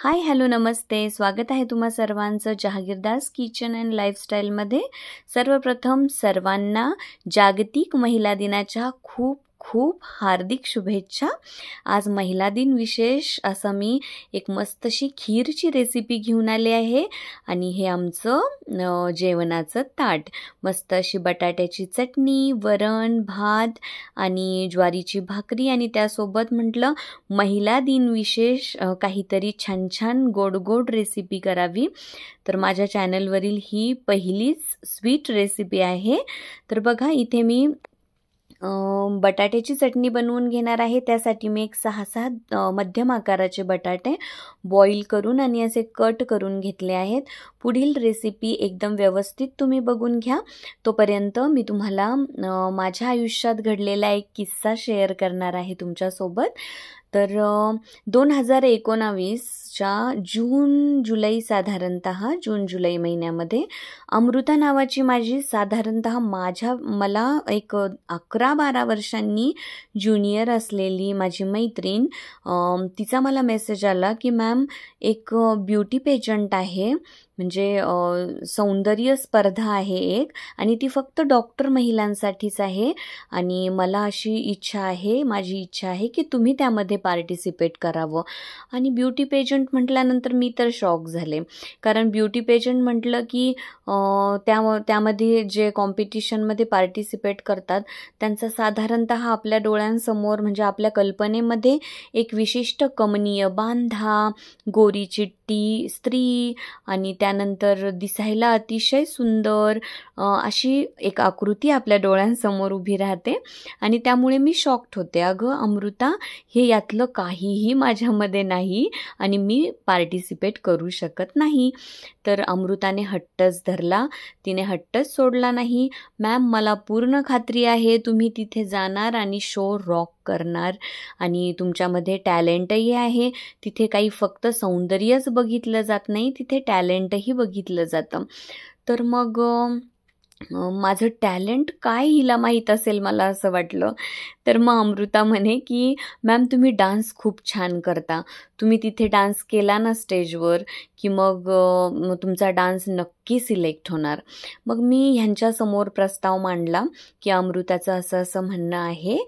Hi hello नमस्ते, स्वागत आहे तुम्हा सर्वांचं जहागीरदास किचन अँड लाईफस्टाईलमध्ये. सर्वप्रथम सर्वांना जागतिक महिला दिनाच्या खूप खूप हार्दिक शुभेच्छा. आज महिला दिन विशेष असं मी एक मस्तशी खीरची रेसिपी घेऊन आले आहे आणि हे आमचं जेवणाचं ताट. मस्त अशी बटाट्याची चटणी, वरण, भात आणि ज्वारीची भाकरी आणि त्यासोबत म्हटलं महिला दिन विशेष काहीतरी छान छान गोड गोड रेसिपी करावी. तर माझ्या चॅनलवरील ही पहिलीच स्वीट रेसिपी आहे. तर बघा इथे मी बटाट्याची चटणी बनवून घेणार आहे. त्यासाठी मी एक 6-7 मध्यम आकाराचे बटाटे बॉईल करून आणि असे कट करून घेतले आहेत. पुढील रेसिपी एकदम व्यवस्थित तुम्ही बघून घ्या. तोपर्यंत मी तुम्हाला माझ्या आयुष्यात घडलेला एक किस्सा शेअर करणार आहे तुमच्यासोबत. तर 2019च्या जून जुलै महिन्यामध्ये अमृता नावाची माझी साधारणतः मला एक 11-12 वर्षांनी ज्युनियर असलेली माझी मैत्रीण, तिचा मला मेसेज आला की मॅम एक ब्युटी पेजंट आहे, म्हणजे सौंदर्य स्पर्धा आहे एक, आणि ती फक्त डॉक्टर महिलांसाठीच आहे आणि मला माझी इच्छा आहे की तुम्ही त्यामध्ये पार्टिसिपेट करावं. आणि ब्युटी पेजंट म्हटल्यानंतर मी तर शॉक झाले, कारण ब्युटी पेजंट म्हटलं की त्यामध्ये जे कॉम्पिटिशनमध्ये पार्टिसिपेट करतात त्यांचा साधारणतः आपल्या डोळ्यांसमोर, म्हणजे आपल्या कल्पनेमध्ये एक विशिष्ट कमनीय बांधा, गोरी चिट्टी स्त्री आणि त्यानंतर दिसायला अतिशय सुंदर अशी एक आकृती आपल्या डोळ्यांसमोर उभी राहते. आणि त्यामुळे मी शॉक्ड होते. अगं अमृता, हे यातलं काहीही माझ्यामध्ये नाही आणि मी पार्टिसिपेट करू शकत नाही. तर अमृताने हट्टच धरला, तिने हट्टच सोडला नाही. मॅम, मला पूर्ण खात्री आहे तुम्ही तिथे जाणार आणि शो रॉक करणार आणि तुमच्यामध्ये टॅलेंटही आहे. तिथे काही फक्त सौंदर्यच बघितलं जात नाही, तिथे टॅलेंटही बघितलं जातं. तर मग माझं टॅलेंट काय हिला माहीत असेल, मला असं वाटलं. तर मग अमृता म्हणे की मॅम तुम्ही डान्स खूप छान करता, तुम्ही तिथे डान्स केला ना स्टेजवर की मग तुमचा डान्स नक्की सिलेक्ट होणार. मग मी ह्यांच्यासमोर प्रस्ताव मांडला की अमृताचं असं म्हणणं आहे,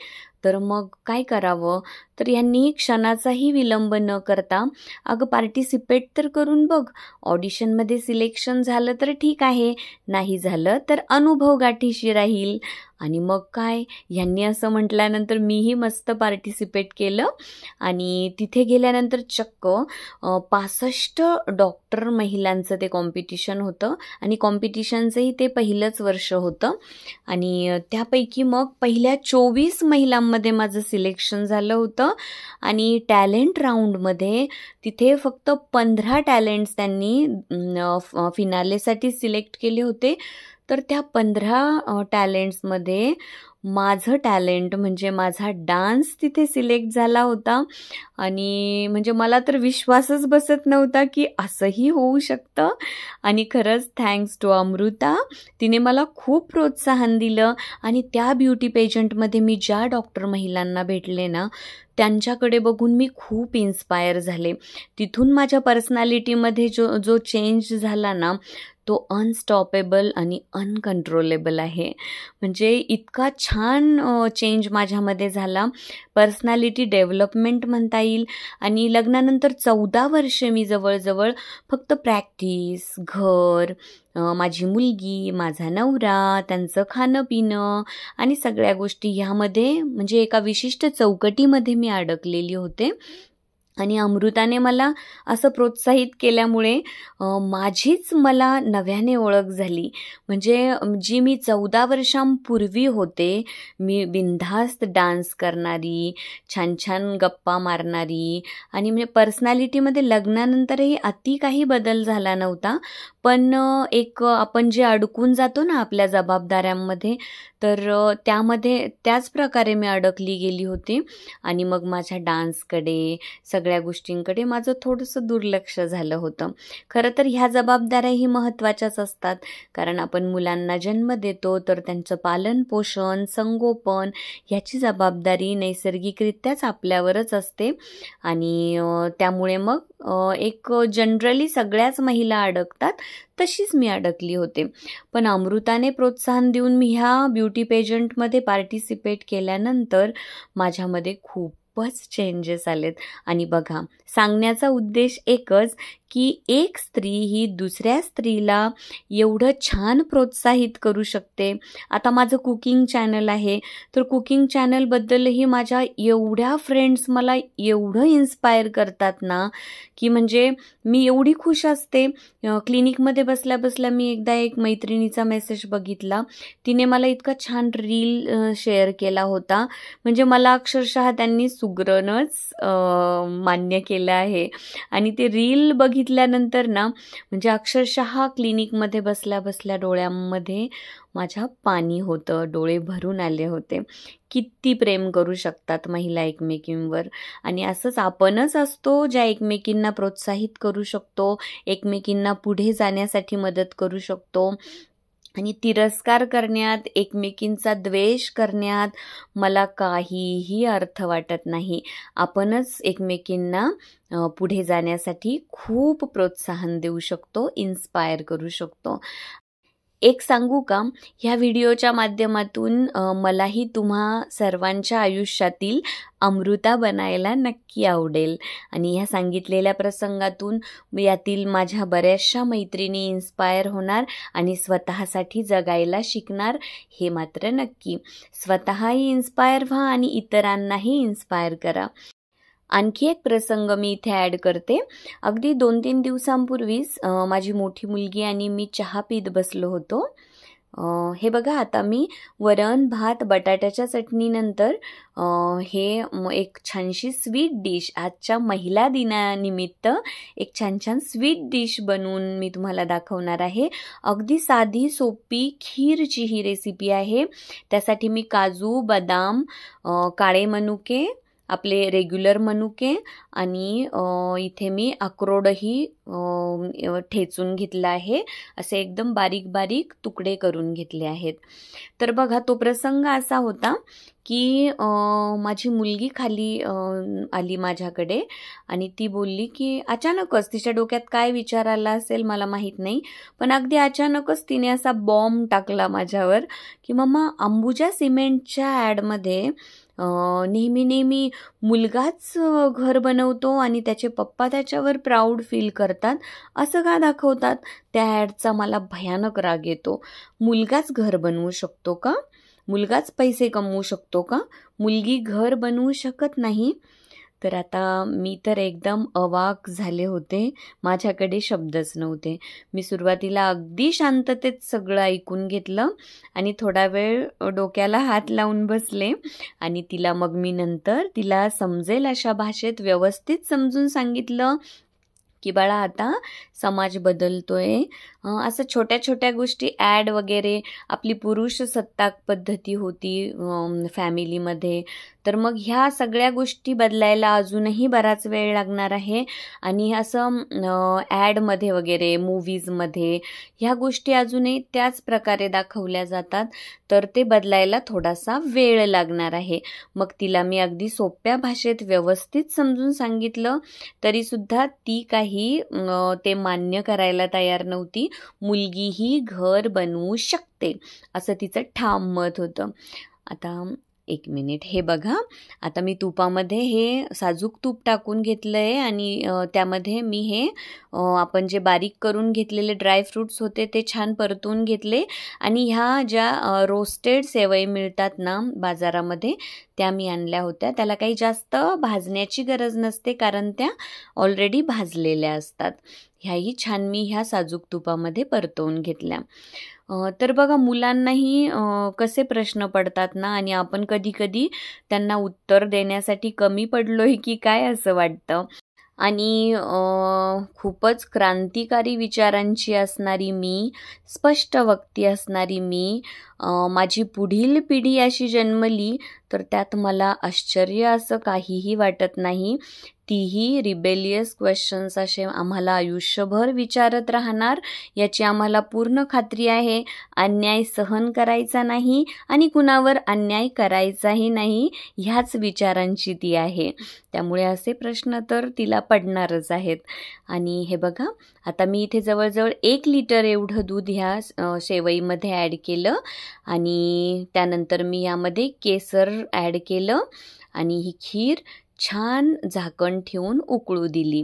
तर मग काय करावं. तर यांनी क्षणाचाही विलंब न करता, अगं पार्टिसिपेट तर करून बघ, ऑडिशनमध्ये सिलेक्शन झालं तर ठीक आहे, नाही झालं तर अनुभव गाठीशी राहील. आणि मग काय, यांनी असं म्हटल्यानंतर मीही मस्त पार्टिसिपेट केलं आणि तिथे गेल्यानंतर चक्क 65 डॉक्टर महिलांचं ते कॉम्पिटिशन होतं आणि कॉम्पिटिशनचंही ते पहिलंच वर्ष होतं. आणि त्यापैकी मग पहिल्या 24 महिलांमध्ये माझं सिलेक्शन झालं होतं. आणि टॅलेंट राऊंडमध्ये तिथे फक्त 15 टॅलेंट्स त्यांनी फिनालेसाठी सिलेक्ट केले होते. तर त्या 15 टॅलेंट्समध्ये माझं टॅलेंट म्हणजे माझा डान्स तिथे सिलेक्ट झाला होता. आणि म्हणजे मला तर विश्वासच बसत नव्हता की असंही होऊ शकतं. आणि खरंच थँक्स टू अमृता, तिने मला खूप प्रोत्साहन दिलं. आणि त्या ब्युटी पेजंटमध्ये मी ज्या डॉक्टर महिलांना भेटले ना, त्यांच्याकडे बघून मी खूप इन्स्पायर झाले. तिथून माझ्या पर्सनॅलिटीमध्ये जो चेंज झाला ना, तो अनस्टॉपेबल आणि अनकंट्रोलेबल आहे. म्हणजे इतका छान चेंज माझ्यामध्ये झाला, पर्सनॅलिटी डेव्हलपमेंट म्हणता येईल. आणि लग्नानंतर 14 वर्षे मी जवळजवळ फक्त प्रॅक्टिस, घर, माझी मुलगी, माझा नवरा, त्यांचं खाणं पिणं आणि सगळ्या गोष्टी ह्यामध्ये, म्हणजे एका विशिष्ट चौकटीमध्ये मी अडकलेली होते. आणि अमृताने मला असं प्रोत्साहित केल्यामुळे माझीच मला नव्याने ओळख झाली. म्हणजे जी मी 14 वर्षांपूर्वी होते, मी बिनधास्त डान्स करणारी, छान छान गप्पा मारणारी आणि म्हणजे पर्सनॅलिटीमध्ये लग्नानंतरही अति काही बदल झाला नव्हता. पण एक आपण जे अडकून जातो ना आपल्या जबाबदाऱ्यांमध्ये, तर त्यामध्ये त्याच प्रकारे मी अडकली गेली होती. आणि मग माझ्या डान्सकडे, सगळ्या गोष्टींकडे माझं थोडंसं दुर्लक्ष झालं होतं. खरं तर ह्या जबाबदाऱ्याही महत्त्वाच्याच असतात, कारण आपण मुलांना जन्म देतो तर त्यांचं पालन पोषण संगोपन ह्याची जबाबदारी नैसर्गिकरित्याच आपल्यावरच असते. आणि त्यामुळे मग एक जनरली सगळ्याच महिला अडकतात, तशीच मी अडकली होते. पण अमृताने प्रोत्साहन देऊन मी ह्या ब्युटी पेजंटमध्ये पार्टिसिपेट केल्यानंतर माझ्यामध्ये खूपच चेंजेस आलेत. आणि बघा, सांगण्याचा उद्देश एकच की एक स्त्री ही दुसऱ्या स्त्रीला एवढं छान प्रोत्साहित करू शकते. आता माझं कुकिंग चॅनल आहे, तर कुकिंग चॅनलबद्दलही माझ्या एवढ्या फ्रेंड्स मला एवढं इन्स्पायर करतात ना, की म्हणजे मी एवढी खुश असते. क्लिनिकमध्ये बसल्या बसल्या मी एकदा एक मैत्रिणीचा मेसेज बघितला. तिने मला इतका छान रील शेअर केला होता, म्हणजे मला अक्षरशः त्यांनी सुगरणच मान्य केलं आहे. आणि ते रील बघितल्यानंतर ना, म्हणजे अक्षरशः क्लिनिकमध्ये बसल्या बसल्या डोळ्यांमध्ये माझ्या पाणी होतं, डोळे भरून आले होते. किती प्रेम करू शकतात महिला एकमेकींवर. आणि असंच आपणच असतो ज्या एकमेकींना प्रोत्साहित करू शकतो, एकमेकींना पुढे जाण्यासाठी मदत करू शकतो. आणि तिरस्कार करण्यात, एकमेकींचा द्वेष करण्यात मला काहीही अर्थ वाटत नाही. आपणच एकमेकींना पुढे जाण्यासाठी खूप प्रोत्साहन देऊ शकतो, इन्स्पायर करू शकतो. एक सांगू का, ह्या व्हिडिओच्या माध्यमातून मलाही तुम्हा सर्वांच्या आयुष्यातील अमृता बनायला नक्की आवडेल. आणि ह्या सांगितलेल्या प्रसंगातून यातील माझ्या बऱ्याचशा मैत्रिणी इन्स्पायर होणार आणि स्वतःसाठी जगायला शिकणार, हे मात्र नक्की. स्वतःही इन्स्पायर व्हा आणि इतरांनाही इन्स्पायर करा. आणखी एक प्रसंग मी इथे ॲड करते. अगदी 2-3 दिवसांपूर्वीच माझी मोठी मुलगी आणि मी चहा पीत बसलो होतो. हे बघा, आता मी वरण भात बटाट्याच्या चटणीनंतर हे एक छानशी स्वीट डिश, आजच्या महिला दिनानिमित्त एक छान छान स्वीट डिश बनवून मी तुम्हाला दाखवणार आहे. अगदी साधी सोपी खीरची ही रेसिपी आहे. त्यासाठी मी काजू, बदाम, काळे मनुके, आपले रेग्युलर मनुके आणि इथे मी अक्रोडही ठेचून घेतला आहे. असे एकदम बारीक बारीक तुकडे करून घेतले आहेत. तर बघा, तो प्रसंग असा होता की माझी मुलगी खाली आली माझ्याकडे आणि ती बोलली की अचानकच तिच्या डोक्यात काय विचार आला असेल मला माहीत नाही, पण अगदी अचानकच तिने असा बॉम्ब टाकला माझ्यावर की मम्मा, अंबुजा सिमेंटच्या ॲडमध्ये नेहमी मुलगाच घर बनवतो आणि त्याचे पप्पा त्याच्यावर प्राऊड फील करतात, असं का दाखवतात? त्या ॲडचा मला भयानक राग येतो. मुलगाच घर बनवू शकतो का? मुलगाच पैसे कमवू शकतो का? मुलगी घर बनवू शकत नाही? तर आता मी तर एकदम अवाक झाले होते. माझ्याकडे शब्दच नव्हते. मी सुरुवातीला अगदी शांततेत सगळं ऐकून घेतलं आणि थोडा वेळ डोक्याला हात लावून बसले. आणि मग मी नंतर तिला समजेल अशा भाषेत व्यवस्थित समजून सांगितलं की बाळा, आता समाज बदलतोय, असं छोट्या छोट्या गोष्टी ॲड वगैरे, आपली पुरुष सत्ताक पद्धती होती फॅमिलीमध्ये, तर मग ह्या सगळ्या गोष्टी बदलायला अजूनही बराच वेळ लागणार आहे. आणि असं ॲडमध्ये वगैरे मूव्हीजमध्ये ह्या गोष्टी अजूनही त्याच प्रकारे दाखवल्या जातात, तर ते बदलायला थोडासा वेळ लागणार आहे. मग तिला मी अगदी सोप्या भाषेत व्यवस्थित समजून सांगितलं, तरीसुद्धा ती काही ते मान्य करायला तयार नव्हती. मुलगी ही घर बनवू शकते असं तिचं ठाम मत होतं. आता एक मिनिट, हे बघा, आता मी तुपामध्ये हे साजूक तूप टाकून घेतलं आहे आणि त्यामध्ये मी हे आपण जे बारीक करून घेतलेले ड्रायफ्रूट्स होते ते छान परतून घेतले. आणि ह्या ज्या रोस्टेड सेवई मिळतात ना बाजारामध्ये, त्या मी आणल्या होत्या. त्याला काही जास्त भाजण्याची गरज नसते, कारण त्या ऑलरेडी भाजलेल्या असतात. ह्याही छान मी ह्या साजूक तुपामध्ये परतवून घेतल्या. तर बघा, मुलांनाही कसे प्रश्न पडतात ना, आणि आपण कधी कधी त्यांना उत्तर देण्यासाठी कमी पडलोय की काय असं वाटतं. आणि खूपच क्रांतिकारी विचारांची असणारी मी, स्पष्ट वक्ती असणारी मी, माझी पुढील पिढी अशी जन्मली तर त्यात मला आश्चर्य असं काहीही वाटत नाही. तीही रिबेलियस क्वेश्चन्स असे आम्हाला आयुष्यभर विचारत राहणार याची आम्हाला पूर्ण खात्री आहे. अन्याय सहन करायचा नाही आणि कुणावर अन्याय करायचाही नाही ह्याच विचारांची ती आहे. त्यामुळे असे प्रश्न तर तिला पडणारच आहेत. आणि हे बघा, आता मी इथे जवळजवळ 1 लिटर एवढं दूध ह्या शेवईमध्ये ॲड केलं आणि त्यानंतर मी यामध्ये केसर ॲड केलं आणि ही खीर छान झाकण ठेवून उकळू दिली.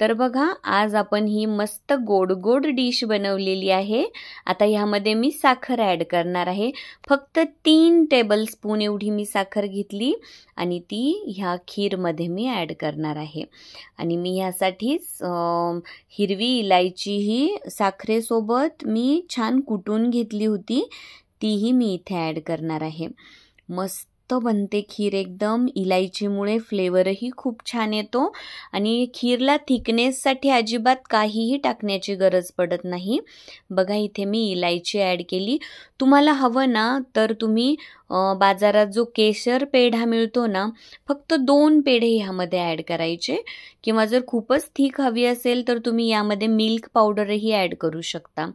तर बघा, आज आपण ही मस्त गोड गोड डिश बनवलेली आहे. आता ह्यामध्ये मी साखर ॲड करणार आहे. फक्त 3 टेबलस्पून एवढी मी साखर घेतली आणि ती ह्या खीरमध्ये मी ॲड करणार आहे. आणि मी ह्यासाठीच हिरवी इलायची ही साखरेसोबत मी छान कुटून घेतली होती, तीही मी इथे ॲड करणार आहे. मस्त बनते खीर एकदम. इलायचीमुळे फ्लेवरही खूप छान येतो आणि खीरला थिकनेससाठी अजिबात काहीही टाकण्याची गरज पडत नाही. बघा, इथे मी इलायची ॲड केली. तुम्हाला हवं ना तर तुम्ही बाजारात जो केशर पेढा मिळतो ना, फक्त 2 पेढे ह्यामध्ये ॲड करायचे, किंवा जर खूपच थिक हवी असेल तर तुम्ही यामध्ये मिल्क पावडरही ॲड करू शकता.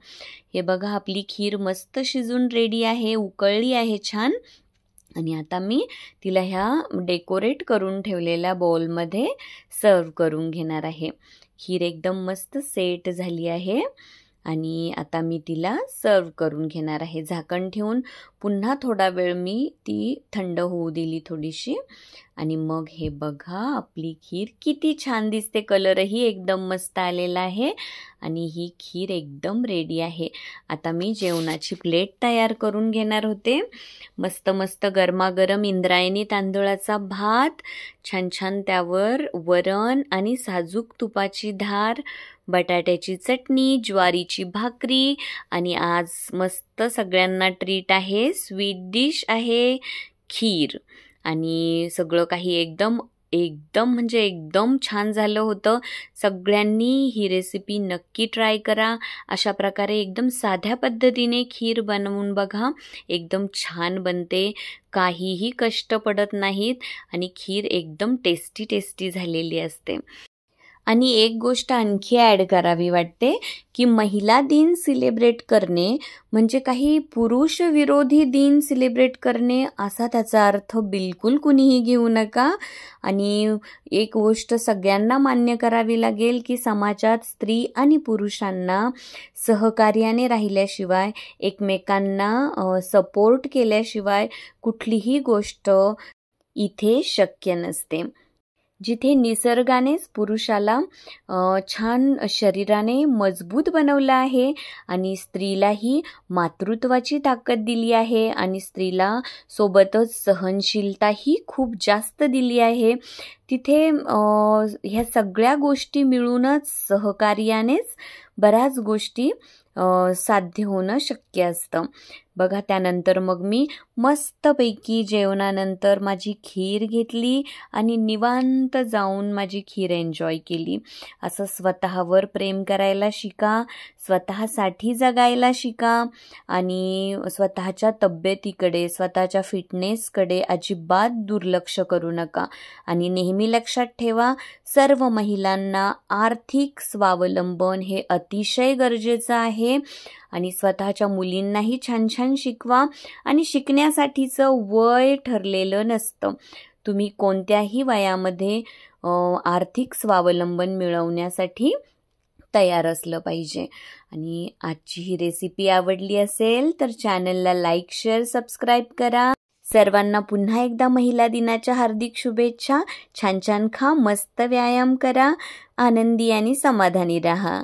हे बघा, आपली खीर मस्त शिजून रेडी आहे, उकळली आहे छान. आणि आता मी तिला ह्या डेकोरेट करून ठेवलेल्या बाउलमध्ये सर्व करून घेणार आहे. खीर एकदम मस्त सेट झाली आहे आणि आता मी तिला सर्व करून घेणार आहे. झाकण ठेवून पुन्हा थोडा वेळ मी ती थंड होऊ दिली थोडीशी. आणि मग हे बघा, आपली खीर किती छान दिसते. कलरही एकदम मस्त आलेला आहे आणि ही खीर एकदम रेडी आहे. आता मी जेवणाची प्लेट तयार करून घेणार होते. मस्त मस्त गरमागरम इंद्रायणी तांदूळाचा भात, छान छान त्यावर वरण आणि साजूक तुपाची धार, बटाट्याची चटणी, ज्वारीची भाकरी आणि आज मस्त सगळ्यांना ट्रीट आहे, स्वीट डिश आहे खीर. आणि सगळं काही एकदम म्हणजे एकदम छान झालं होतं. सगळ्यांनी ही रेसिपी नक्की ट्राय करा. अशा प्रकारे एकदम साध्या पद्धतीने खीर बनवून बघा, एकदम छान बनते. काहीही कष्ट पडत नाहीत आणि खीर एकदम टेस्टी झालेली असते. आणि एक गोष्ट आणखी ॲड करावी वाटते की महिला दिन सेलिब्रेट करणे म्हणजे काही पुरुष विरोधी दिन सेलिब्रेट करणे असा त्याचा अर्थ बिलकुल कुणीही घेऊ नका. आणि एक गोष्ट सगळ्यांना मान्य करावी लागेल की समाजात स्त्री आणि पुरुषांना सहकार्याने राहिल्याशिवाय, एकमेकांना सपोर्ट केल्याशिवाय कुठलीही गोष्ट इथे शक्य नसते. जिथे निसर्गानेच पुरुषाला छान शरीराने मजबूत बनवलं आहे आणि स्त्रीलाही मातृत्वाची ताकद दिली आहे आणि स्त्रीला सोबतच सहनशीलताही खूप जास्त दिली आहे, तिथे ह्या सगळ्या गोष्टी मिळूनच सहकार्यानेच बऱ्याच गोष्टी साध्य होणं शक्य असतं. बघा, त्यानंतर मग मी मस्तपैकी जेवणानंतर माझी खीर घेतली आणि निवांत जाऊन माझी खीर एन्जॉय केली. असं स्वतःवर प्रेम करायला शिका, स्वतःसाठी जगायला शिका आणि स्वतःच्या तब्येतीकडे, स्वतःच्या फिटनेसकडे अजिबात दुर्लक्ष करू नका. आणि नेहमी लक्षात ठेवा, सर्व महिलांना आर्थिक स्वावलंबन हे अतिशय गरजेचं आहे. आणि स्वतःच्या मुलींनाही छान छान शिकवा. आणि शिकण्यासाठीचं वय ठरलेलं नसतं. तुम्ही कोणत्याही वयामध्ये आर्थिक स्वावलंबन मिळवण्यासाठी तयार असलं पाहिजे. आणि आजची ही रेसिपी आवडली असेल तर चॅनलला लाईक, शेअर, सबस्क्राईब करा. सर्वांना पुन्हा एकदा महिला दिनाच्या हार्दिक शुभेच्छा. छान छान खा, मस्त व्यायाम करा, आनंदी आणि समाधानी राहा.